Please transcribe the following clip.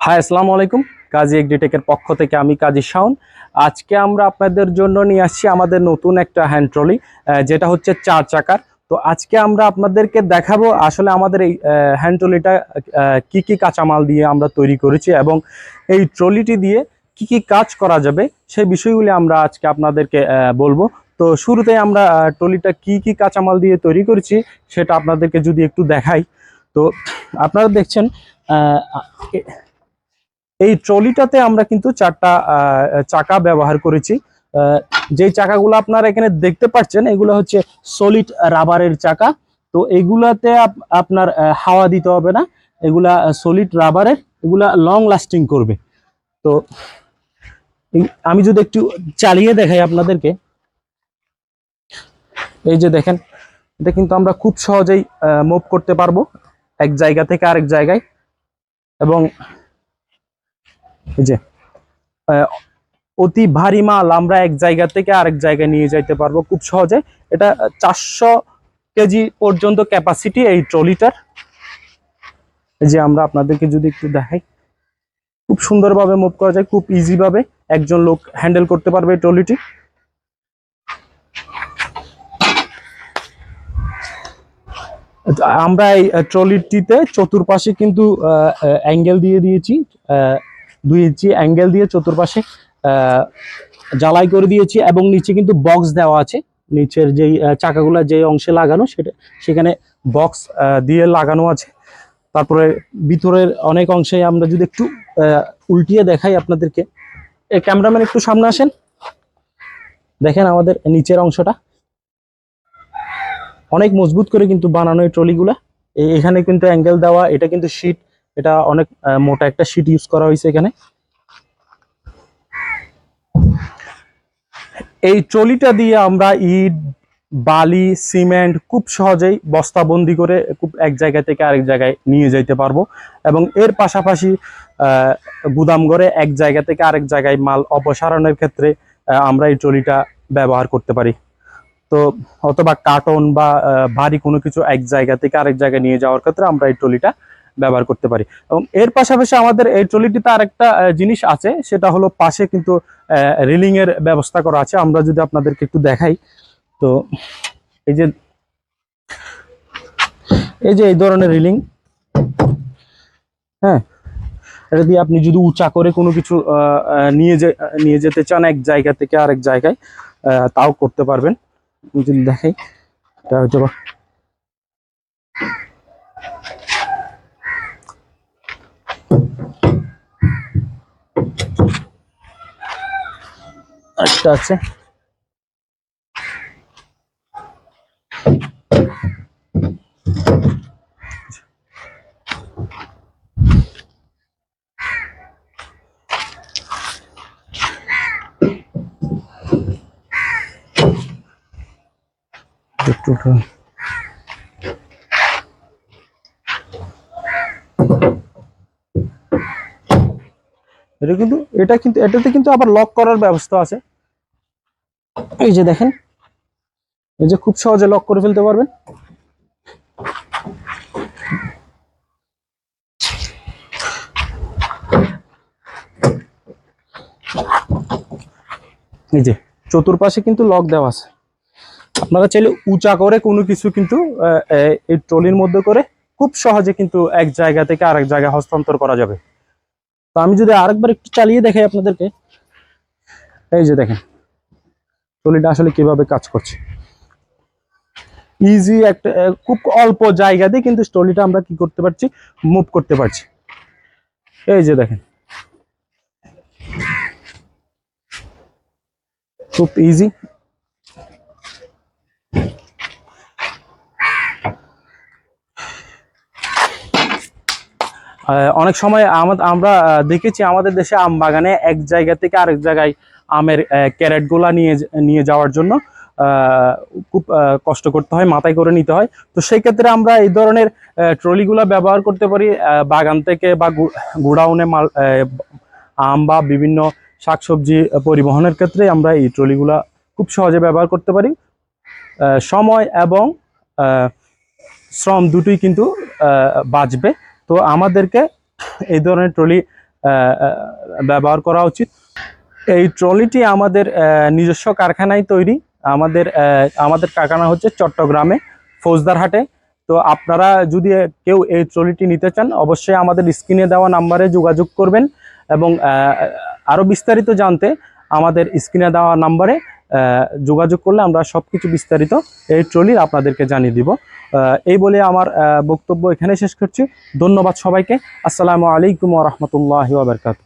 High, আসসালামু আলাইকুম। কাজী এগ্রিটেকের পক্ষ থেকে আমি কাজী শাওন। আজকে আমরা আপনাদের জন্য নিয়ে আসছি আমাদের নতুন একটা হ্যান্ড ট্রলি, যেটা হচ্ছে 4 চাকার। তো আজকে আমরা আপনাদেরকে দেখাবো আসলে আমাদের এই হ্যান্ড ট্রলিটা কি কি কাঁচামাল দিয়ে আমরা তৈরি করেছি এবং এই ট্রলিটি দিয়ে কি কি কাজ করা যাবে সেই বিষয়গুলি আমরা আজকে আপনাদেরকে বলবো। তো শুরুতে আমরা ট্রলিটা কি কি কাঁচামাল দিয়ে তৈরি করেছি সেটা আপনাদেরকে যদি একটু দেখাই। তো আপনারা দেখছেন এই ট্রলিটাতে আমরা কিন্তু 4টা চাকা ব্যবহার করেছি। যে চাকাগুলো আপনারা এখানে দেখতে পাচ্ছেন এগুলো হচ্ছে সলিড রাবারের চাকা। তো এগুলাতে আপনার হাওয়া দিতে হবে না, এগুলা সলিড রাবারের, এগুলা লং লাস্টিং করবে। তো আমি যদি একটু চালিয়ে দেখাই আপনাদেরকে, এই যে দেখেন, এটা কিন্তু আমরা খুব সহজেই মুভ করতে পারবো এক জায়গা থেকে আরেক জায়গায়। এবং এই যে অতি ভারী মাল আমরা এক জায়গা থেকে আরেক জায়গায় নিয়ে যাইতে পারবো খুব সহজে। এটা 400 কেজি পর্যন্ত ক্যাপাসিটি এই ট্রলিটার। এই যে আমরা আপনাদেরকে যদি একটু দেখাই, খুব সুন্দরভাবে মুভ করা যায়, খুব ইজি ভাবে একজন লোক হ্যান্ডেল করতে পারবে এই ট্রলিটি। আমরা এই ট্রলিটিতে চতুর্পাশে কিন্তু অ্যাঙ্গেল দিয়ে দিয়েছি, 2 ইঞ্চি অ্যাঙ্গেল দিয়ে চতুর্পাশে জ্বালাই করে দিয়েছি এবং নিচে কিন্তু বক্স দেওয়া আছে। নিচের যেই চাকাগুলো যে অংশে লাগানো সেখানে বক্স দিয়ে লাগানো আছে। তারপরে ভিতরের অনেক অংশে আমরা যদি একটু উল্টিয়ে দেখাই আপনাদেরকে, ক্যামেরাম্যান একটু সামনে আসেন, দেখেন আমাদের নিচের অংশটা অনেক মজবুত করে কিন্তু বানানো এই ট্রলিগুলা। এখানে কিন্তু অ্যাঙ্গেল দেওয়া, এটা কিন্তু শীট, এটা অনেক মোটা একটা শীট ইউজ করা হয়েছে এখানে। এই ট্রলিটা দিয়ে আমরা ইট, বালি, সিমেন্ট খুব সহজেই বস্তাবন্দি করে খুব এক জায়গা থেকে আরেক জায়গায় নিয়ে যেতে পারবো। এবং এর পাশাপাশি গুদাম ঘরে এক জায়গা থেকে আরেক জায়গায় মাল অপসারণের ক্ষেত্রে আমরা এই ট্রলিটা ব্যবহার করতে পারি। তো অথবা কার্টন বা ভারী কোনো কিছু এক জায়গা থেকে আরেক জায়গায় নিয়ে যাওয়ার ক্ষেত্রে আমরা এই ট্রলিটা ব্যবহার করতে পারি। এবং এর পাশাপাশি আমাদের এই ট্রলিটিতে আরেকটা জিনিস আছে, সেটা হলো পাশে কিন্তু রেলিং এর ব্যবস্থা করা আছে। আমরা যদি আপনাদেরকে একটু দেখাই, তো এই যে এই ধরনের রিলিং, হ্যাঁ, এটা দিয়ে আপনি যদি উঁচা করে কোনো কিছু নিয়ে যেতে চান এক জায়গা থেকে আরেক জায়গায়, তাও করতে পারবেন। যদি দেখাই, এটা হয়তো একটা আছে, এটাতে কিন্তু আবার লক করার ব্যবস্থা আছে। এই যে দেখেন, এই যে খুব সহজে লক করে ফেলতে পারবেন। এই যে চতুর্পাশে কিন্তু লক দেওয়া আছে। আপনারা চাইলে উঁচা করে কোনো কিছু কিন্তু এই ট্রলির মধ্যে করে খুব সহজে কিন্তু এক জায়গা থেকে আরেক জায়গায় হস্তান্তর করা যাবে। তো আমি যদি আরেকবার একটু চালিয়ে দেখাই আপনাদেরকে, এই যে দেখেন ট্রলিটা আসলে কিভাবে কাজ করছে। ইজি একটা, খুব অল্প জায়গা দিয়ে কিন্তু ট্রলিটা আমরা কি করতে পারছি, মুভ করতে পারছি। এই যে দেখেন, খুব ইজি। অনেক সময় আমরা দেখেছি আমাদের দেশে আম বাগানে এক জায়গা থেকে আরেক জায়গায় আমের ক্যারেট গুলা নিয়ে যাওয়ার জন্য খুব কষ্ট করতে হয়, মাথায় করে নিতে হয়। তো সেই ক্ষেত্রে আমরা এই ধরনের ট্রলিগুলা ব্যবহার করতে পারি। বাগান থেকে বা গোডাউনে মাল, আম বা বিভিন্ন শাকসবজি পরিবহনের ক্ষেত্রে আমরা এই ট্রলিগুলা খুব সহজে ব্যবহার করতে পারি। সময় এবং শ্রম দুটোই কিন্তু বাঁচবে। তো আমাদেরকে এই ধরনের ট্রলি ব্যবহার করা উচিত। এই ট্রলিটি আমাদের নিজস্ব কারখানায় তৈরি। আমাদের কারখানা হচ্ছে চট্টগ্রামে ফৌজদারহাটে। তো আপনারা যদি কেউ এই ট্রলিটি নিতে চান, অবশ্যই আমাদের স্ক্রিনে দেওয়া নাম্বারে যোগাযোগ করবেন, এবং আরও বিস্তারিত জানতে আমাদের স্ক্রিনে দেওয়া নাম্বারে যোগাযোগ করলে আমরা সবকিছু বিস্তারিত এই ট্রলির আপনাদেরকে জানিয়ে দিব। এই বলে আমার বক্তব্য এখানে শেষ করছি। ধন্যবাদ সবাইকে। আসসালামু আলাইকুম ওয়া রাহমাতুল্লাহি ওয়া বারাকাতুহু।